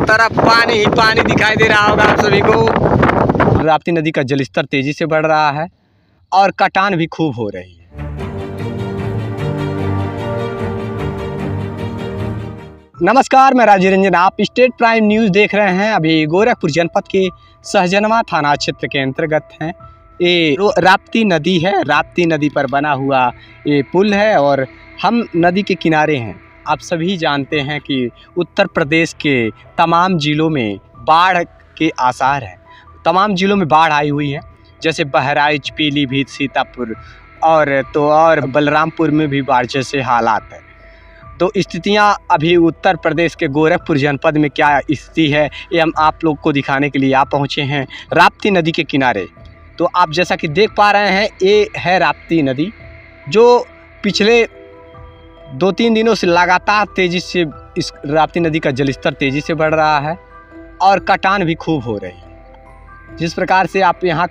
तरफ पानी ही पानी दिखाई दे रहा होगा आप सभी को। राप्ती नदी का जलस्तर तेजी से बढ़ रहा है और कटान भी खूब हो रही है। नमस्कार, मैं राजीव रंजन, आप स्टेट प्राइम न्यूज़ देख रहे हैं। अभी गोरखपुर जनपद के सहजनवा थाना क्षेत्र के अंतर्गत हैं। ये राप्ती नदी है। राप्ती नदी पर बना हुआ ये पुल है और हम नदी के किनारे हैं। आप सभी जानते हैं कि उत्तर प्रदेश के तमाम ज़िलों में बाढ़ के आसार हैं। तमाम ज़िलों में बाढ़ आई हुई है, जैसे बहराइच, पीलीभीत, सीतापुर और बलरामपुर में भी बाढ़ जैसे हालात हैं। तो स्थितियां अभी उत्तर प्रदेश के गोरखपुर जनपद में क्या स्थिति है, ये हम आप लोग को दिखाने के लिए आप पहुंचे हैं राप्ती नदी के किनारे। तो आप जैसा कि देख पा रहे हैं, ये है राप्ती नदी, जो पिछले 2-3 दिनों से लगातार तेज़ी से इस राप्ती नदी का जलस्तर तेज़ी से बढ़ रहा है और कटान भी खूब हो रही है। जिस प्रकार से आप यहाँ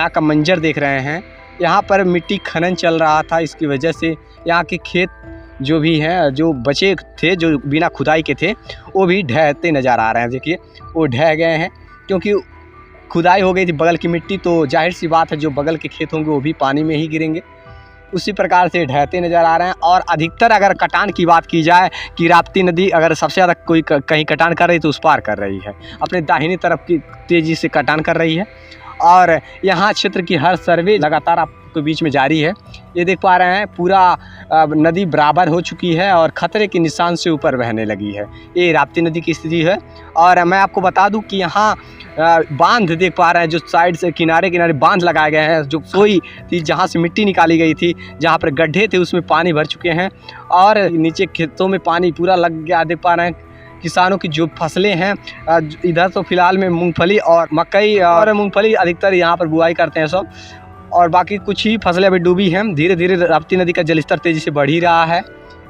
का मंजर देख रहे हैं, यहाँ पर मिट्टी खनन चल रहा था। इसकी वजह से यहाँ के खेत जो भी हैं, जो बचे थे, जो बिना खुदाई के थे, वो भी ढहते नज़र आ रहे हैं। देखिए, वो ढह गए हैं क्योंकि खुदाई हो गई थी बगल की मिट्टी। तो जाहिर सी बात है, जो बगल के खेत होंगे वो भी पानी में ही गिरेंगे। उसी प्रकार से ढहते नज़र आ रहे हैं। और अधिकतर अगर कटान की बात की जाए कि राप्ती नदी अगर सबसे ज़्यादा कोई कहीं कटान कर रही है तो उस पार कर रही है, अपने दाहिनी तरफ की तेज़ी से कटान कर रही है। और यहाँ क्षेत्र की हर सर्वे लगातार आपके बीच में जारी है। ये देख पा रहे हैं, पूरा नदी बराबर हो चुकी है और ख़तरे के निशान से ऊपर बहने लगी है। ये राप्ती नदी की स्थिति है। और मैं आपको बता दूं कि यहाँ बांध देख पा रहे हैं, जो साइड से किनारे किनारे बांध लगाए गए हैं। जो सोई थी, जहाँ से मिट्टी निकाली गई थी, जहाँ पर गड्ढे थे, उसमें पानी भर चुके हैं और नीचे खेतों में पानी पूरा लग गया। देख पा रहे हैं किसानों की जो फसलें हैं, इधर तो फिलहाल में मूंगफली और मकई और मूंगफली अधिकतर यहाँ पर बुआई करते हैं सब, और बाकी कुछ ही फसलें अभी डूबी हैं। धीरे धीरे राप्ती नदी का जलस्तर तेज़ी से बढ़ ही रहा है।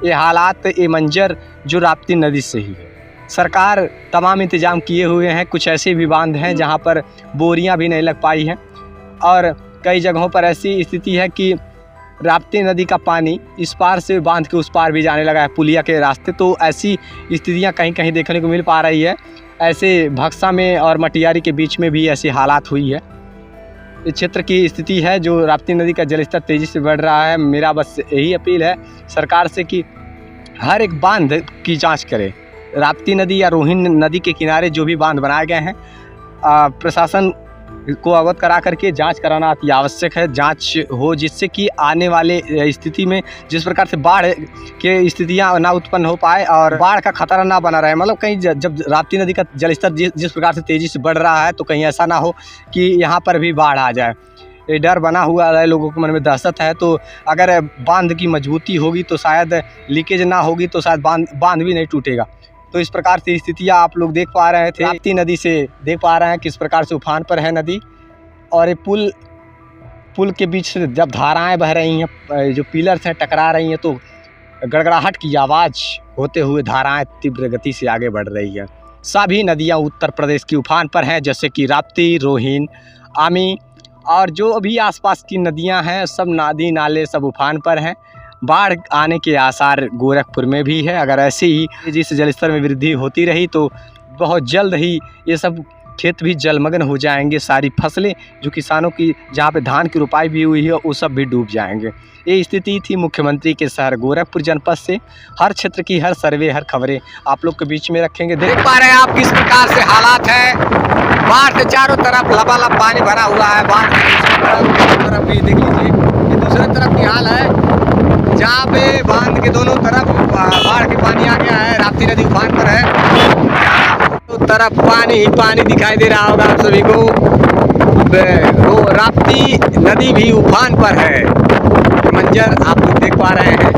ये हालात, ये मंजर जो राप्ती नदी से ही है। सरकार तमाम इंतजाम किए हुए हैं। कुछ ऐसे भी बांध हैं जहाँ पर बोरियाँ भी नहीं लग पाई हैं, और कई जगहों पर ऐसी स्थिति है कि राप्ती नदी का पानी इस पार से बांध के उस पार भी जाने लगा है, पुलिया के रास्ते। तो ऐसी स्थितियाँ कहीं कहीं देखने को मिल पा रही है। ऐसे भक्सा में और मटियारी के बीच में भी ऐसी हालात हुई है। इस क्षेत्र की स्थिति है जो राप्ती नदी का जलस्तर तेज़ी से बढ़ रहा है। मेरा बस यही अपील है सरकार से कि हर एक बांध की जांच करे। राप्ती नदी या रोहिन नदी के किनारे जो भी बांध बनाए गए हैं, प्रशासन को अवगत करा करके जांच कराना अति आवश्यक है। जांच हो जिससे कि आने वाले स्थिति में जिस प्रकार से बाढ़ के स्थितियां ना उत्पन्न हो पाए और बाढ़ का खतरा ना बना रहे। मतलब कहीं जब राप्ती नदी का जलस्तर जिस प्रकार से तेज़ी से बढ़ रहा है, तो कहीं ऐसा ना हो कि यहाँ पर भी बाढ़ आ जाए। ये डर बना हुआ है, लोगों के मन में दहशत है। तो अगर बांध की मजबूती होगी तो शायद लीकेज ना होगी, तो शायद बांध भी नहीं टूटेगा। तो इस प्रकार से स्थितियाँ आप लोग देख पा रहे थे। राप्ती नदी से देख पा रहे हैं किस प्रकार से उफान पर है नदी, और ये पुल के बीच से जब धाराएं बह रही हैं, जो पिलर्स हैं टकरा रही हैं, तो गड़गड़ाहट की आवाज़ होते हुए धाराएं तीव्र गति से आगे बढ़ रही है। सभी नदियाँ उत्तर प्रदेश की उफान पर हैं, जैसे कि राप्ती, रोहिन, आमी और जो भी आसपास की नदियाँ हैं, सब नदी नाले सब उफान पर हैं। बाढ़ आने के आसार गोरखपुर में भी है। अगर ऐसे ही जिस जलस्तर में वृद्धि होती रही तो बहुत जल्द ही ये सब खेत भी जलमग्न हो जाएंगे। सारी फसलें जो किसानों की, जहाँ पे धान की रोपाई भी हुई है, वो सब भी डूब जाएंगे। ये स्थिति थी मुख्यमंत्री के शहर गोरखपुर जनपद से। हर क्षेत्र की हर सर्वे, हर खबरें आप लोग के बीच में रखेंगे। देख पा रहे हैं आप किस प्रकार से हालात है। बाढ़ से चारों तरफ लबालब पानी भरा हुआ है। बाढ़ तरफ भी देख लीजिए, ये दूसरे तरफ की हाल है, जहाँ पे बांध के दोनों तरफ बाढ़ के पानी आ गया है। राप्ती नदी उफान पर है, तो तरफ पानी ही पानी दिखाई दे रहा होगा आप सभी को। वो राप्ती नदी भी उफान पर है। मंजर आप लोग देख पा रहे हैं।